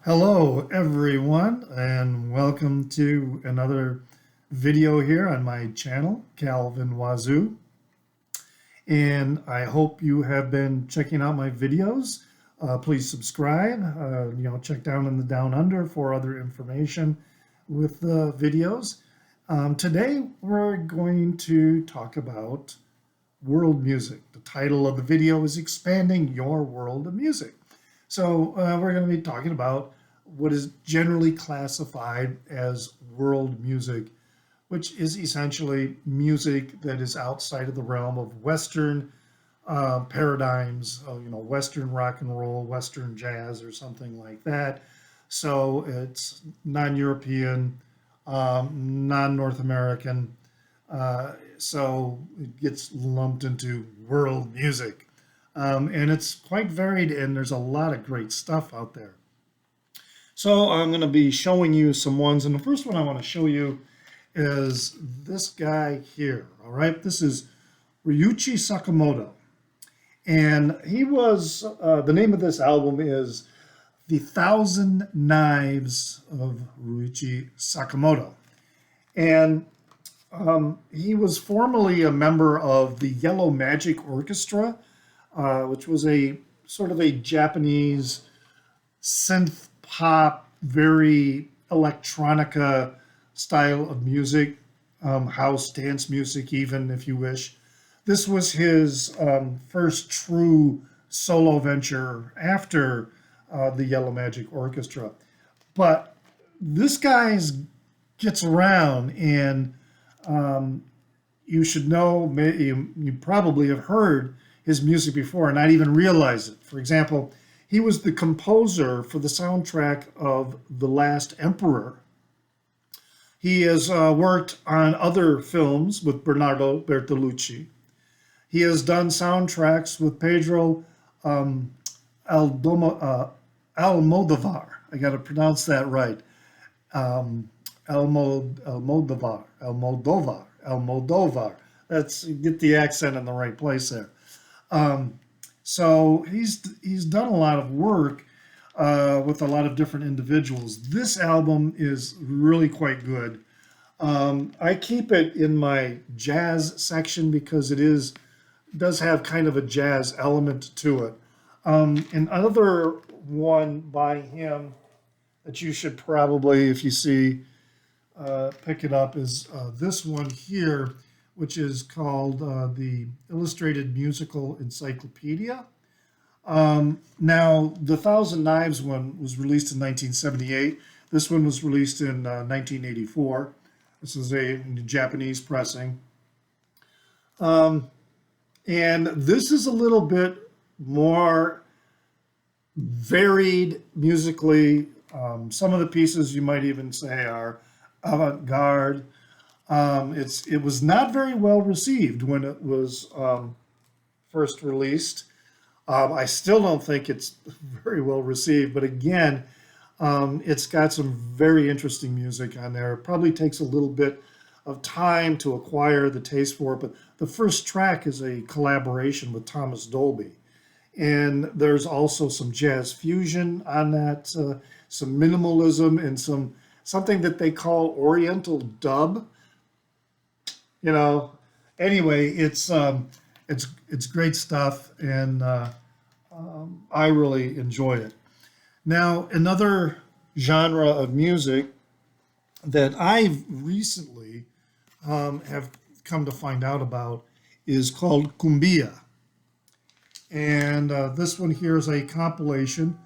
Hello, everyone, and welcome to another video here on my channel, Calvin Wazoo. And I hope you have been checking out my videos. Please subscribe. Check down in the down under for other information with the videos. Today, we're going to talk about world music. The title of the video is Expanding Your World of Music. So we're going to be talking about what is generally classified as world music, which is essentially music that is outside of the realm of Western paradigms, Western rock and roll, Western jazz, or something like that. So it's non-European, non-North American, so it gets lumped into world music. And it's quite varied, and there's a lot of great stuff out there. So I'm going to be showing you some ones, and the first one I want to show you is this guy here. All right, this is Ryuichi Sakamoto, and he was the name of this album is The Thousand Knives of Ryuichi Sakamoto, and he was formerly a member of the Yellow Magic Orchestra, which was a sort of a Japanese synth pop, very electronica style of music, house dance music, even if you wish. This was his first true solo venture after the Yellow Magic Orchestra. But this guy gets around, and you should know, you probably have heard his music before and not even realize it. For example, he was the composer for the soundtrack of The Last Emperor. He has worked on other films with Bernardo Bertolucci. He has done soundtracks with Pedro Almodovar. I got to pronounce that right. Almodovar. That's, get the accent in the right place there. So he's done a lot of work with a lot of different individuals. This album is really quite good. I keep it in my jazz section because it does have kind of a jazz element to it. Another one by him that you should probably, if you see, pick it up is this one here, which is called the Illustrated Musical Encyclopedia. Now, the Thousand Knives one was released in 1978. This one was released in 1984. This is a Japanese pressing. And this is a little bit more varied musically. Some of the pieces you might even say are avant-garde. It was not very well received when it was first released. I still don't think it's very well received, but again, it's got some very interesting music on there. It probably takes a little bit of time to acquire the taste for it, but the first track is a collaboration with Thomas Dolby. And there's also some jazz fusion on that, some minimalism, and something that they call Oriental dub. Anyway, it's great stuff, and I really enjoy it. Now, another genre of music that I've recently have come to find out about is called Cumbia. And this one here is a compilation.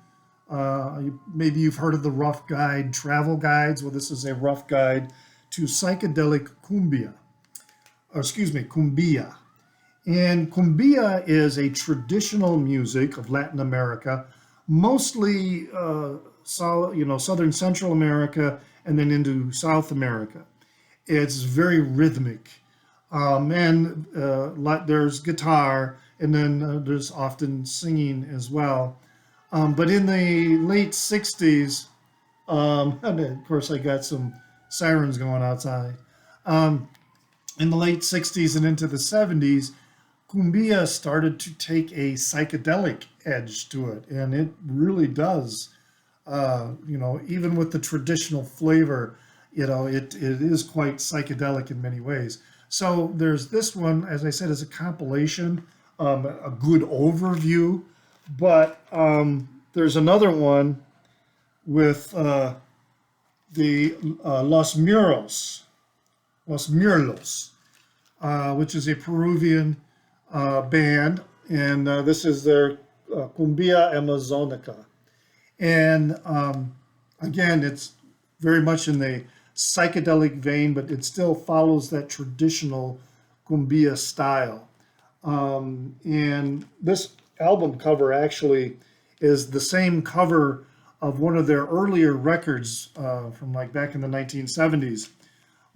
Maybe you've heard of the Rough Guide travel guides. Well, this is a rough guide to psychedelic cumbia. Cumbia. And cumbia is a traditional music of Latin America, mostly Southern Central America and then into South America. It's very rhythmic, and there's guitar, and then there's often singing as well. But in the late 60s, and of course I got some sirens going outside. In the late 60s and into the 70s, cumbia started to take a psychedelic edge to it, and it really does Even with the traditional flavor, it is quite psychedelic in many ways. So there's this one, as I said, is a compilation, a good overview, but there's another one with the Los Murals, which is a Peruvian band, and this is their Cumbia Amazonica. And again, it's very much in the psychedelic vein, but it still follows that traditional cumbia style. And this album cover actually is the same cover of one of their earlier records from like back in the 1970s,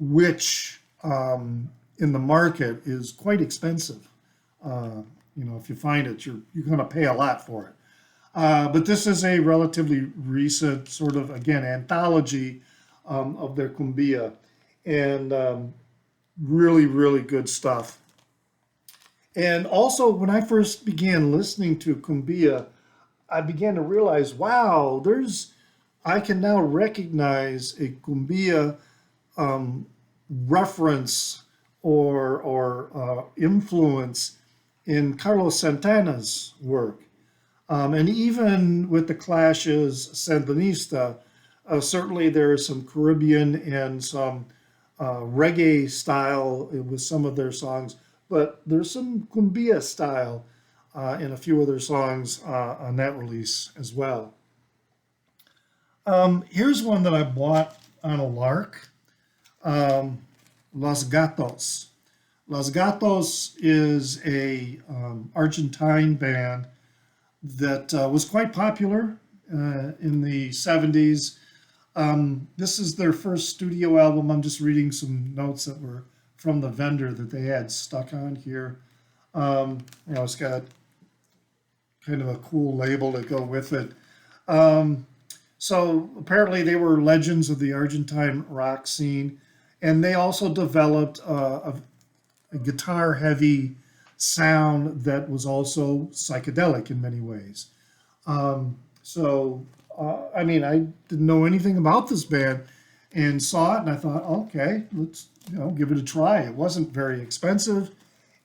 which in the market is quite expensive. If you find it, you're going to pay a lot for it. But this is a relatively recent sort of, again, anthology of their cumbia, and really, really good stuff. And also, when I first began listening to cumbia, I began to realize, wow, I can now recognize a cumbia reference or influence in Carlos Santana's work. And even with the Clash's Sandinista, certainly there is some Caribbean and some reggae style with some of their songs, but there's some cumbia style in a few of their songs on that release as well. Here's one that I bought on a lark, Los Gatos. Los Gatos is a Argentine band that was quite popular in the 70s. This is their first studio album. I'm just reading some notes that were from the vendor that they had stuck on here. It's got kind of a cool label to go with it. So apparently they were legends of the Argentine rock scene, and they also developed a guitar-heavy sound that was also psychedelic in many ways. I didn't know anything about this band and saw it, and I thought, okay, let's give it a try. It wasn't very expensive,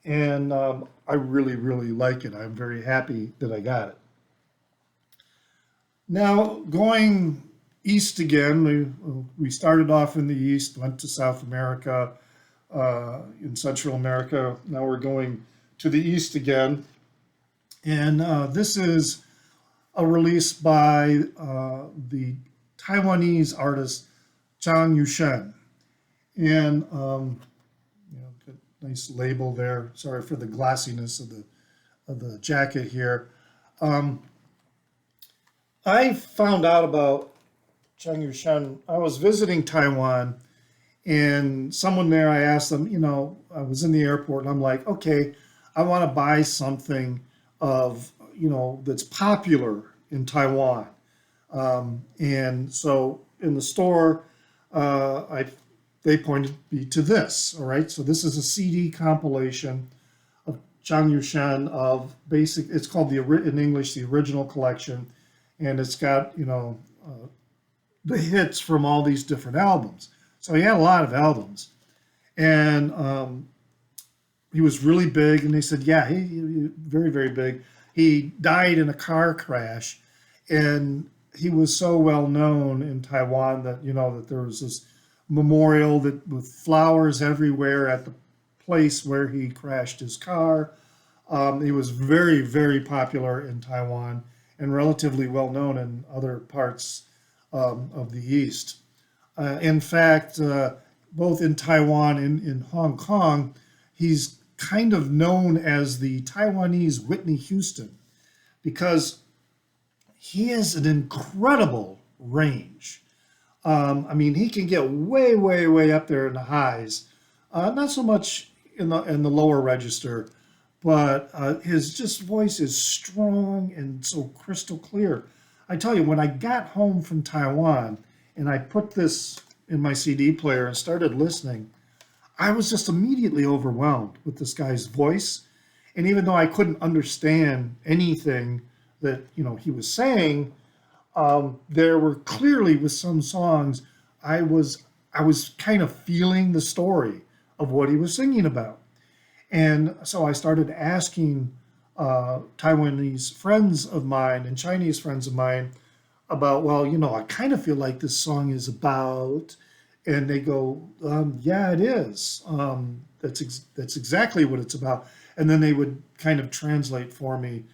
and I really, really like it. I'm very happy that I got it. Now, going east again, we started off in the east, went to South America, in Central America. Now we're going to the east again. And this is a release by the Taiwanese artist Zhang Yushen. And nice label there. Sorry for the glossiness of the jacket here. I found out about Zhang Yushen. I was visiting Taiwan, and someone there, I asked them, I was in the airport, and I'm like, okay, I want to buy something that's popular in Taiwan. And so in the store, they pointed me to this. All right, so this is a CD compilation of Zhang Yushen of it's called in English, the original collection, and it's got the hits from all these different albums. So he had a lot of albums, and he was really big. And they said, yeah, he very, very big. He died in a car crash, and he was so well known in Taiwan that that there was this memorial with flowers everywhere at the place where he crashed his car. He was very, very popular in Taiwan and relatively well known in other parts of the East. In fact, both in Taiwan and in Hong Kong, he's kind of known as the Taiwanese Whitney Houston because he has an incredible range. He can get way, way, way up there in the highs. Not so much in the lower register, but his voice is strong and so crystal clear. I tell you, when I got home from Taiwan and I put this in my CD player and started listening, I was just immediately overwhelmed with this guy's voice. And even though I couldn't understand anything that he was saying, There were clearly with some songs, I was I was kind of feeling the story of what he was singing about. And so I started asking Taiwanese friends of mine and Chinese friends of mine about, well, I kind of feel like this song is about, and they go, yeah, it is. That's exactly what it's about. And then they would kind of translate for me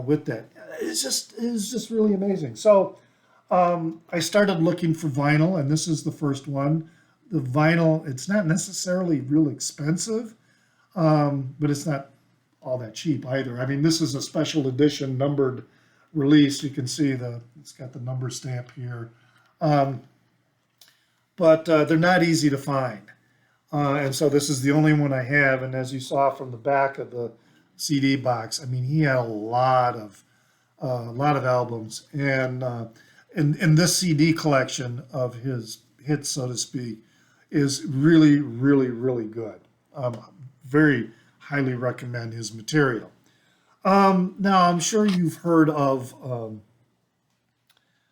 with that. It's just really amazing. So I started looking for vinyl, and this is the first one. The vinyl, it's not necessarily real expensive, but it's not all that cheap either. I mean, this is a special edition numbered release. You can see it's got the number stamp here, um, but they're not easy to find. And so this is the only one I have. And as you saw from the back of the CD box, I mean, he had a lot of albums, and in this CD collection of his hits, so to speak, is really, really, really good. Very highly recommend his material. Now, I'm sure you've heard of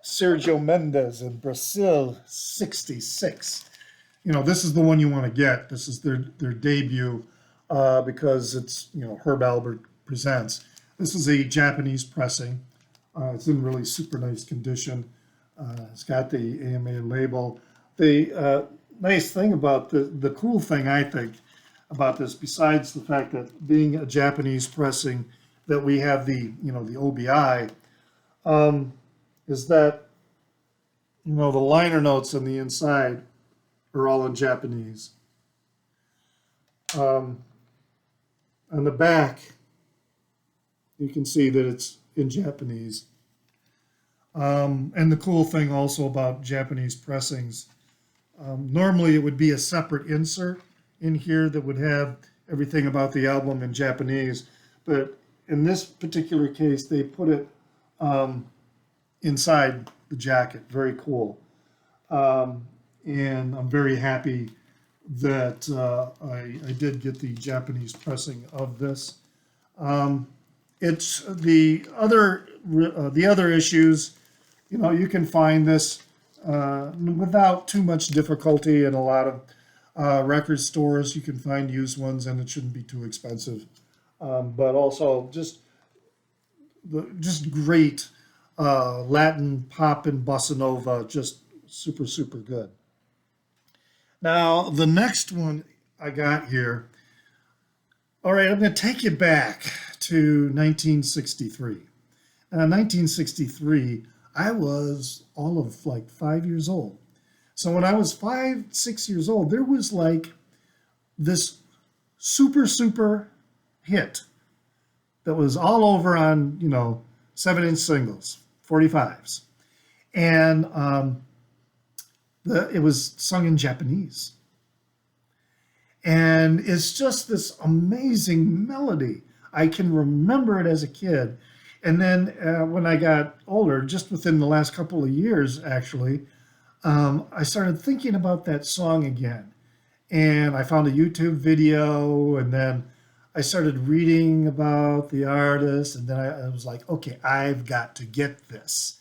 Sergio Mendes in Brazil '66. This is the one you want to get. This is their debut because it's, Herb Albert presents. This is a Japanese pressing. It's in really super nice condition. It's got the AMA label. The nice thing about the cool thing, I think, about this, besides the fact that being a Japanese pressing, that we have the OBI, is that, the liner notes on the inside are all in Japanese. On the back, you can see that it's in Japanese. And the cool thing also about Japanese pressings, normally it would be a separate insert in here that would have everything about the album in Japanese, but in this particular case, they put it inside the jacket. Very cool. And I'm very happy that I did get the Japanese pressing of this. It's the other issues, you can find this without too much difficulty in a lot of record stores. You can find used ones, and it shouldn't be too expensive. But also just great Latin pop and bossa nova, just super, super good. Now, the next one I got here, all right, I'm going to take you back to 1963. Now, in 1963, I was all of like 5 years old. So when I was 5, 6 years old, there was like this super, super hit that was all over on, 7-inch singles, 45s. And it was sung in Japanese. And it's just this amazing melody. I can remember it as a kid. And then when I got older, just within the last couple of years, actually, I started thinking about that song again. And I found a YouTube video, and then I started reading about the artist, and then I was like, okay, I've got to get this.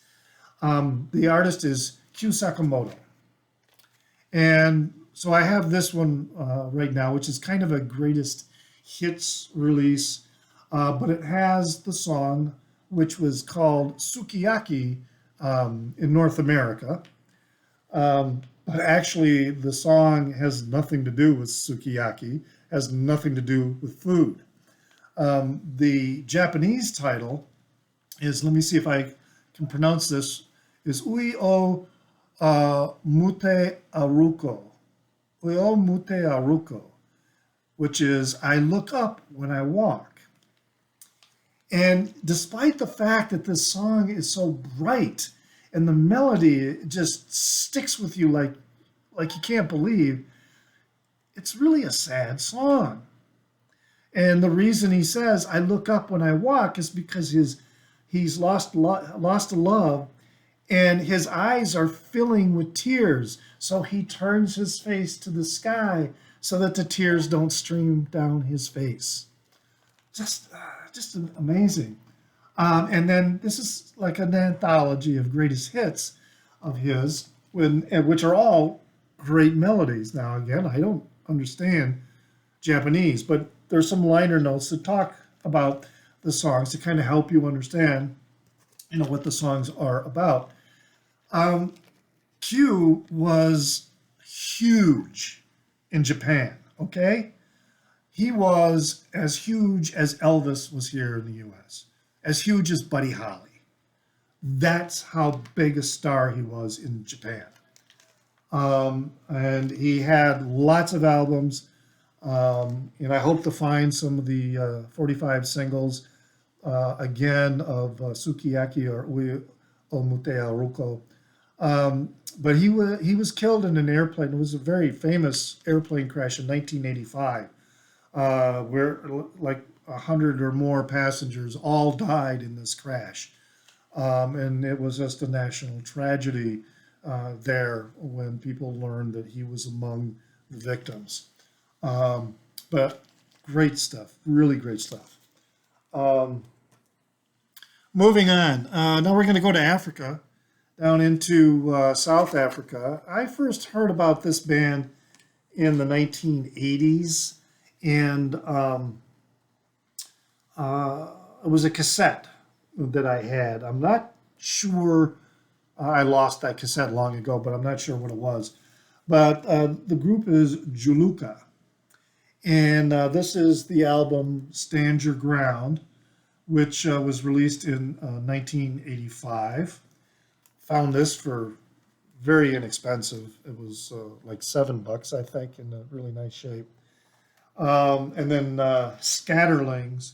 The artist is Q Sakamoto. And so I have this one right now, which is kind of a greatest hits release, but it has the song, which was called Sukiyaki in North America. But actually, the song has nothing to do with sukiyaki, has nothing to do with food. The Japanese title is, let me see if I can pronounce this, is Ui o Mute Aruko. Ui o Mute Aruko, which is I look up when I walk. And despite the fact that this song is so bright and the melody just sticks with you like you can't believe, it's really a sad song. And the reason he says I look up when I walk is because he's lost a love, and his eyes are filling with tears. So he turns his face to the sky so that the tears don't stream down his face. Just amazing. And then this is like an anthology of greatest hits of his, which are all great melodies. Now, again, I don't understand Japanese, but there's some liner notes that talk about the songs to kind of help you understand, what the songs are about. Um, Q was huge in Japan, okay? He was as huge as Elvis was here in the US, as huge as Buddy Holly. That's how big a star he was in Japan. And he had lots of albums, and I hope to find some of the 45 singles again of Sukiyaki or Ui Omutea Ruko. But he was killed in an airplane. It was a very famous airplane crash in 1985, where like 100 or more passengers all died in this crash. And it was just a national tragedy there when people learned that he was among the victims. But great stuff, really great stuff. Um, Moving on, now we're going to go to Africa, down into South Africa. I first heard about this band in the 1980s, and it was a cassette that I had. I'm not sure, I lost that cassette long ago, but I'm not sure what it was. But the group is Juluka, and this is the album Stand Your Ground, which was released in 1985. Found this for very inexpensive. It was like $7, I think, in a really nice shape. And then Scatterlings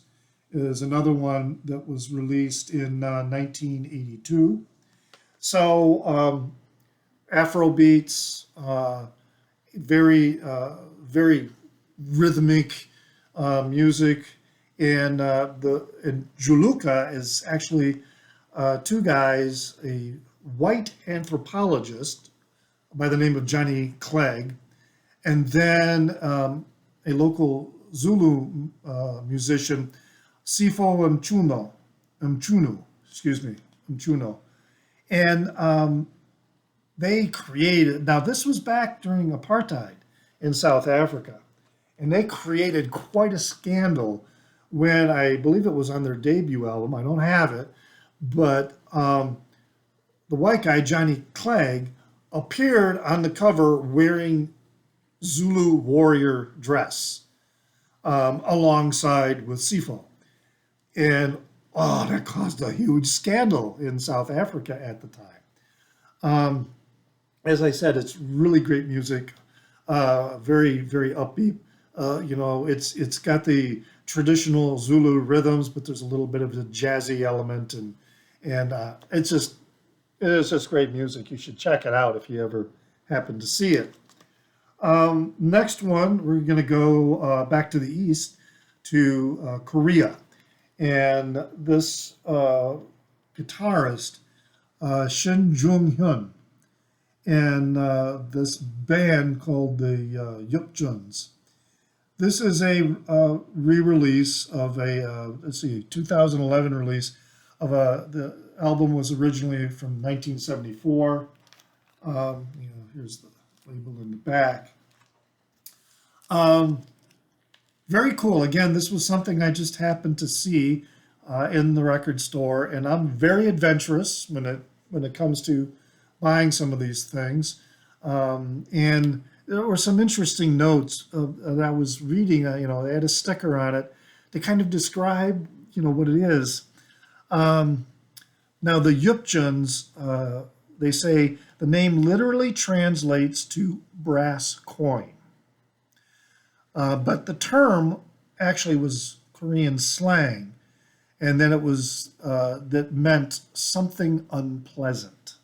is another one that was released in 1982. So Afro beats, very rhythmic music, and Juluka is actually two guys, a white anthropologist by the name of Johnny Clegg, and then a local Zulu musician, Sifo Mchuno. And they created, now this was back during apartheid in South Africa, and they created quite a scandal when I believe it was on their debut album. I don't have it, but the white guy, Johnny Clegg, appeared on the cover wearing Zulu warrior dress alongside with Sifo. And that caused a huge scandal in South Africa at the time. As I said, it's really great music, very, very upbeat. It's got the traditional Zulu rhythms, but there's a little bit of a jazzy element, and it's just great music. You should check it out if you ever happen to see it. Next one, we're going to go back to the east to Korea, and this guitarist Shin Jung-hyun and this band called the Yip Juns. This is a re-release of a 2011 release of the album was originally from 1974. Here's the label in the back. Very cool. Again, this was something I just happened to see in the record store, and I'm very adventurous when it comes to buying some of these things. And there were some interesting notes that I was reading. They had a sticker on it to kind of describe, what it is. Now, the Yip Juns, they say the name literally translates to brass coin. But the term actually was Korean slang, and then it was that meant something unpleasant.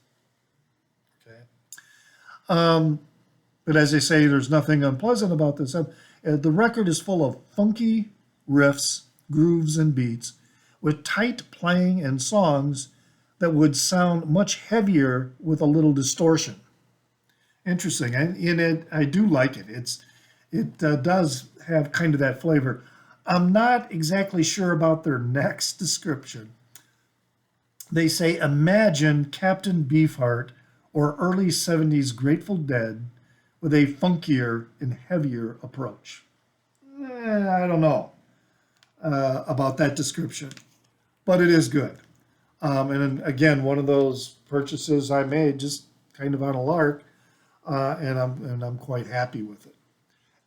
Okay. But as they say, there's nothing unpleasant about this. The record is full of funky riffs, grooves, and beats, with tight playing and songs that would sound much heavier with a little distortion. Interesting, and in it, I do like it. It does have kind of that flavor. I'm not exactly sure about their next description. They say, imagine Captain Beefheart or early 70s Grateful Dead with a funkier and heavier approach. I don't know about that description, but it is good. And again, one of those purchases I made just kind of on a lark, and I'm quite happy with it.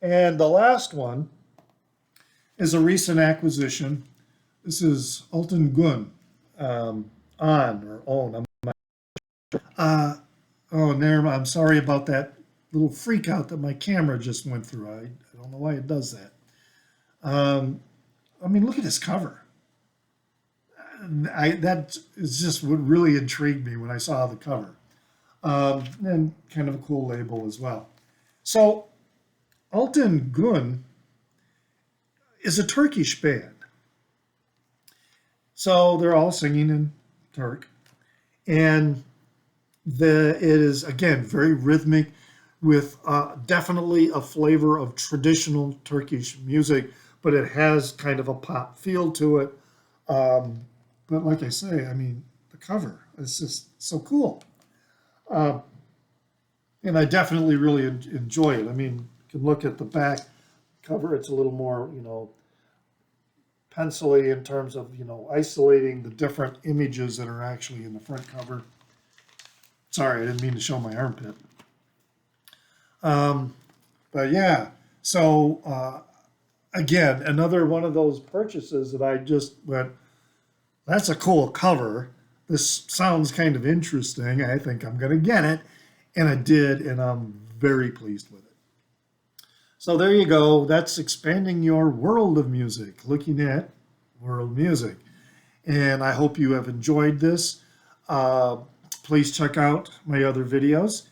And the last one is a recent acquisition. This is Alton Gun, on or own. Uh, oh, never mind. I'm sorry about that little freak out that my camera just went through. I don't know why it does that. Um, I mean, look at this cover. That is just what really intrigued me when I saw the cover, and kind of a cool label as well. So Alton Gun is a Turkish band. So they're all singing in Turk, and it is again very rhythmic, with definitely a flavor of traditional Turkish music, but it has kind of a pop feel to it. Um, but like I say, I mean, the cover is just so cool. Uh, and I definitely really enjoy it. I mean, you can look at the back cover, it's a little more, pencily in terms of, isolating the different images that are actually in the front cover. Sorry, I didn't mean to show my armpit. Um, but yeah, so again, another one of those purchases that I just went, that's a cool cover. This sounds kind of interesting. I think I'm going to get it. And I did, and I'm very pleased with it. So there you go. That's expanding your world of music, looking at world music. And I hope you have enjoyed this. Uh, Please check out my other videos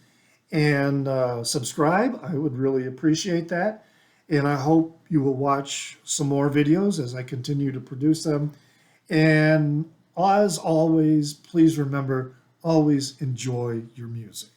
and subscribe. I would really appreciate that. And I hope you will watch some more videos as I continue to produce them. And as always, please remember, always enjoy your music.